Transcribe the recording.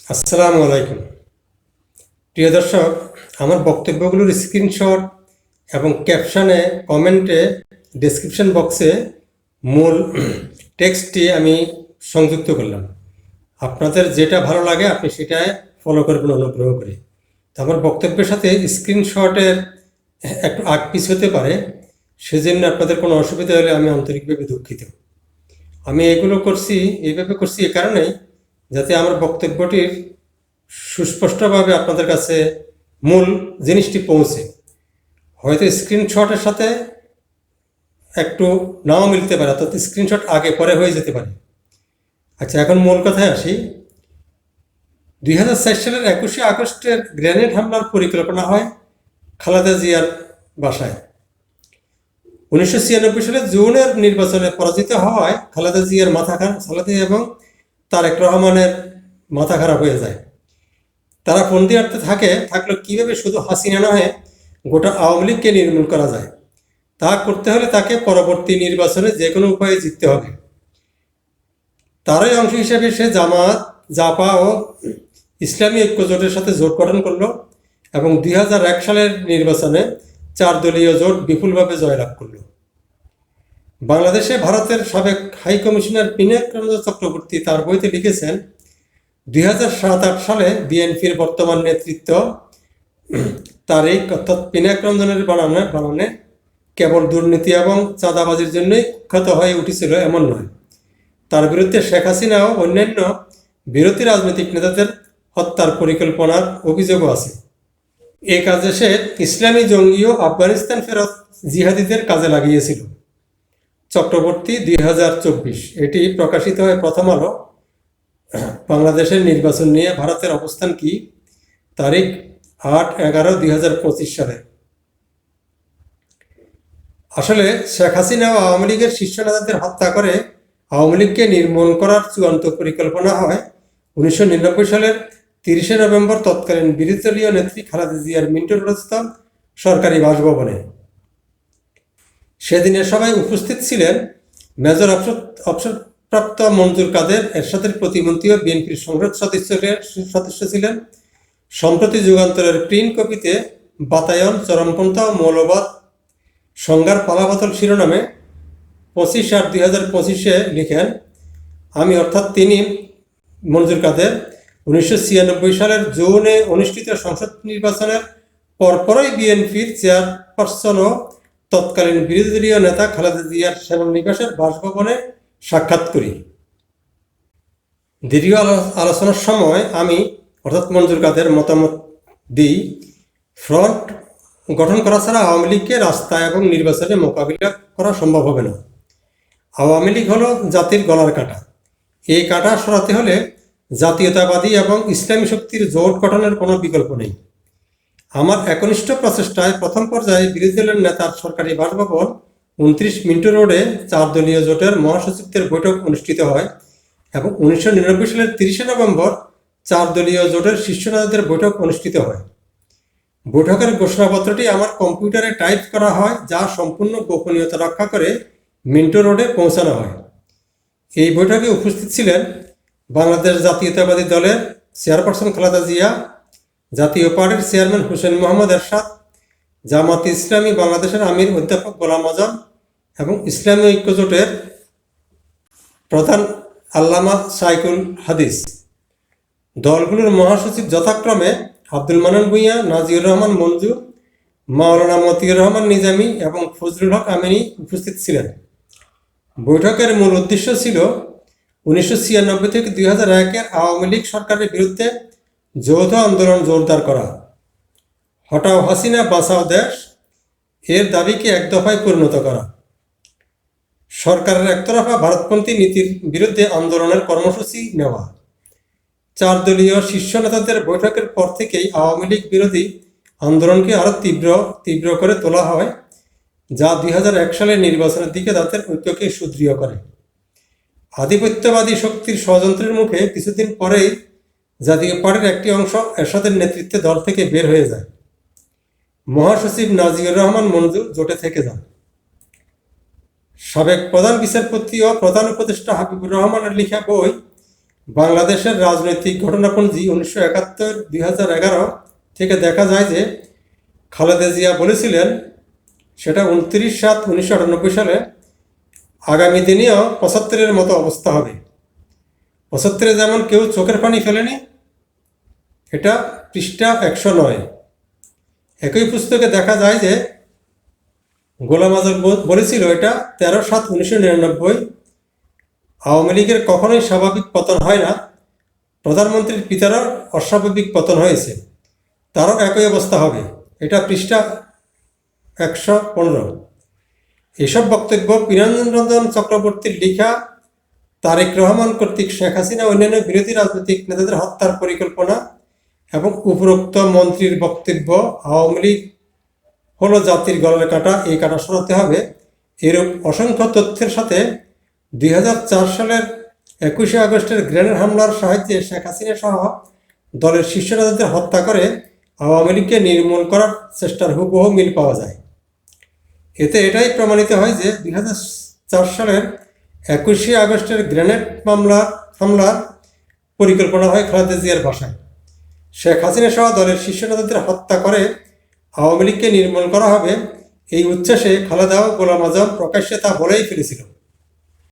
আসসালামু আলাইকুম। প্রিয় দর্শক, আমার বক্তব্যগুলোর স্ক্রিনশট এবং ক্যাপশনে, কমেন্টে, ডেসক্রিপশন বক্সে মূল টেক্সটটি আমি সংযুক্ত করলাম। আপনাদের যেটা ভালো লাগে আপনি সেটাই ফলো করবেন অনুগ্রহ করে। তো আমার বক্তব্যের সাথে স্ক্রিনশটের একটু আগপিছ হতে পারে, সেজন্য আপনাদের কোনো অসুবিধা হলে আমি আন্তরিকভাবে দুঃখিত। আমি এইভাবে করছি এ কারণেই, যাতে আমার বক্তব্যটির সুস্পষ্টভাবে আপনাদের কাছে মূল জিনিসটি পৌঁছে। হয়তো স্ক্রিনশটের সাথে একটু নাও মিলতে পারে, অর্থাৎ স্ক্রিনশট আগে পরে হয়ে যেতে পারে। আচ্ছা, এখন মূল কথায় আসি। 2004 সালের 21শে আগস্টের গ্রেনেড হামলার পরিকল্পনা হয় খালেদা জিয়ার বাসায়। 1996 সালে জুনের নির্বাচনে পরাজিত হওয়ায় খালেদা এবং তারেক রহমানের মাথা খারাপ হয়ে যায়। তারা ফন্দি আটতে থাকলো কিভাবে শুধু হাসিনা নয়, গোটা আওয়ামী লীগকে নির্মূল করা যায়। তা করতে হলে তাকে পরবর্তী নির্বাচনে যে কোনো উপায়ে জিততে হবে। তারই অংশ হিসেবে সে জামাত, জাপা ও ইসলামী ঐক্যজোটের সাথে জোট গঠন করলো এবং 2001 সালের নির্বাচনে 4 দলীয় জোট বিপুলভাবে জয়লাভ করল। বাংলাদেশে ভারতের সাবেক হাই কমিশনার পিনাক রঞ্জন চক্রবর্তী তার বইতে লিখেছেন, 2007-08 সালে বিএনপির বর্তমান নেতৃত্ব তারিক অর্থাৎ পিনাক রঞ্জনের বানানে কেবল দুর্নীতি এবং চাঁদাবাজির জন্যই কুখ্যাত হয়ে উঠেছিল এমন নয়, তার বিরুদ্ধে শেখ হাসিনা ও অন্যান্য বিরোধী রাজনৈতিক নেতাদের হত্যার পরিকল্পনার অভিযোগও আছে। এ কাজে সে ইসলামী জঙ্গি ও আফগানিস্তান ফেরত জিহাদিদের কাজে লাগিয়েছিল। চক্রবর্তী 2024, এটি প্রকাশিত হয় প্রথম আলো। বাংলাদেশের নির্বাচন নিয়ে ভারতের অবস্থান কি, তারিখ 8-11-2025 সালে। আসলে শেখ হাসিনা ও আওয়ামী লীগের শীর্ষ নেতাদের হত্যা করে আওয়ামী লীগকে নির্মূল করার চূড়ান্ত পরিকল্পনা হয় 1999 সালের 30শে নভেম্বর তৎকালীন বিরোধী দলীয় নেত্রী খালেদা জিয়ার মিন্টু রোডস্থ সরকারি বাসভবনে। সেদিনের সভায় উপস্থিত ছিলেন মেজর অবসরপ্রাপ্ত মঞ্জুর কাদের, এরশাদের প্রতিমন্ত্রী ও বিএনপির সংসদ সদস্য ছিলেন। সম্প্রতি যুগান্তরের প্রিন্ট কপিতে বাতায়ন, চরমপন্থা ও মৌলবাদ সংজ্ঞার পালাবদল শিরোনামে 25/8/2025 লিখেন, আমি অর্থাৎ তিনি মঞ্জুর কাদের 1996 সালের জুনে অনুষ্ঠিত সংসদ নির্বাচনের পরপরই বিএনপির চেয়ারপারসন ও তৎকালীন বিরোধী দলীয় নেতা খালেদা জিয়ার সেনানিবাসের বাসভবনে সাক্ষাৎ করি। দীর্ঘ আলোচনার সময় আমি অর্থাৎ মঞ্জুর কাদের মতামত দিই, ফ্রন্ট গঠন করা ছাড়া আওয়ামী লীগকে রাস্তায় এবং নির্বাচনে মোকাবিলা করা সম্ভব হবে না। আওয়ামী লীগ হলো জাতির গলার কাঁটা। এই কাঁটা সরাতে হলে জাতীয়তাবাদী এবং ইসলামী শক্তির জোট গঠনের কোনো বিকল্প নেই। আমার একনিষ্ঠ প্রচেষ্টায় প্রথম পর্যায়ে বিরোধী দলের নেতার সরকারি বাসভবন 29 মিন্টু রোডে 4 দলীয় জোটের মহাসচিবদের বৈঠক অনুষ্ঠিত হয় এবং 1999 সালের 30শে নভেম্বর 4 দলীয় জোটের শীর্ষ নেতাদের বৈঠক অনুষ্ঠিত হয়। বৈঠকের ঘোষণাপত্রটি আমার কম্পিউটারে টাইপ করা হয়, যা সম্পূর্ণ গোপনীয়তা রক্ষা করে মিন্টু রোডে পৌঁছানো হয়। এই বৈঠকে উপস্থিত ছিলেন বাংলাদেশ জাতীয়তাবাদী দলের চেয়ারপারসন খালেদা জিয়া, জাতীয় পার্টির চেয়ারম্যান হোসেন মোহাম্মদ এরশাদ, জামাতে ইসলামী বাংলাদেশের আমির অধ্যাপক গোলাম আজম এবং ইসলামী ঐক্যজোটের প্রধান আল্লামা শাইখুল হাদিস। দলগুলোর মহাসচিব যথাক্রমে আব্দুল মান্নান ভূঁইয়া, নাজিউর রহমান মঞ্জু, মাওলানা মতিউর রহমান নিজামী এবং ফজলুল হক আমিনী উপস্থিত ছিলেন। বৈঠকের মূল উদ্দেশ্য ছিল 1996 থেকে 2001-এর আওয়ামী লীগ সরকারের বিরুদ্ধে যৌথ আন্দোলন জোরদার করা। হটাও হাসিনা, বাঁচাও দেশ এর দাবিকে এক দফায় পরিণত করা। সরকারের একতরফা ভারতপন্থী নীতির বিরুদ্ধে আন্দোলনের কর্মসূচি নেওয়া। 4 দলীয় শীর্ষ নেতাদের বৈঠকের পর থেকেই আওয়ামী লীগ বিরোধী আন্দোলনকে আরও তীব্র করে তোলা হয়, যা 2001 সালের নির্বাচনের দিকে তাদের ঐক্যকে সুদৃঢ় করে। আধিপত্যবাদী শক্তির ষড়যন্ত্রের মুখে কিছুদিন পরেই জাতীয় পার্টির একটি অংশ এরশাদের নেতৃত্বে দল থেকে বের হয়ে যায়। মহাসচিব নাজিউর রহমান মঞ্জু জোটে থেকে যান। সাবেক প্রধান বিচারপতি ও প্রধান উপদেষ্টা হাবিবুর রহমানের লেখা বই বাংলাদেশের রাজনৈতিক ঘটনাপঞ্জি 1971-2011 থেকে দেখা যায় যে খালেদা জিয়া বলেছিলেন, সেটা 29/7/1998 সালে, আগামী দিনেও 75-এর মতো অবস্থা হবে। 75-এ যেমন কেউ চোখের পানি ফেলেনি, এটা পৃষ্ঠা 109। একই পুস্তকে দেখা যায় যে গোলাম আজম বলেছিল এটা 13/7/1999। আওয়ামী লীগের কখনোই স্বাভাবিক পতন হয় না, প্রধানমন্ত্রীর পিতারও অস্বাভাবিক পতন হয়েছে, তারও একই অবস্থা হবে, এটা পৃষ্ঠা 115। এসব বক্তব্য বীরেন্দ্ররঞ্জন চক্রবর্তীর লেখা, তারেক রহমান কর্তৃক শেখ হাসিনা অন্যান্য বিরোধী রাজনৈতিক নেতাদের হত্যার পরিকল্পনা এবং উপরোক্ত মন্ত্রীর বক্তব্য আওয়ামী লীগ হলো জাতির গলার কাটা, এই কাটা সরাতে হবে, এরূপ অসংখ্য তথ্যের সাথে 2004 সালের 21শে আগস্টের গ্রেনেড হামলার সাহায্যে শেখ হাসিনা সহ দলের শীর্ষ নেতাদের হত্যা করে আওয়ামী লীগকে নির্মূল করার চেষ্টার হুবহু মিল পাওয়া যায়। এতে এটাই প্রমাণিত হয় যে 2004 সালের 21শে আগস্টের গ্রেনেড হামলার পরিকল্পনা হয় খালেদা জিয়ার বাসায়। শেখ হাসিনা সহ দলের শীর্ষ নেতাদের হত্যা করে আওয়ামী লীগকে নির্মূল করা হবে, এই উচ্ছ্বাসে খালেদা ও গোলাম আজম প্রকাশ্যে তা বলেই ফেলেছিল।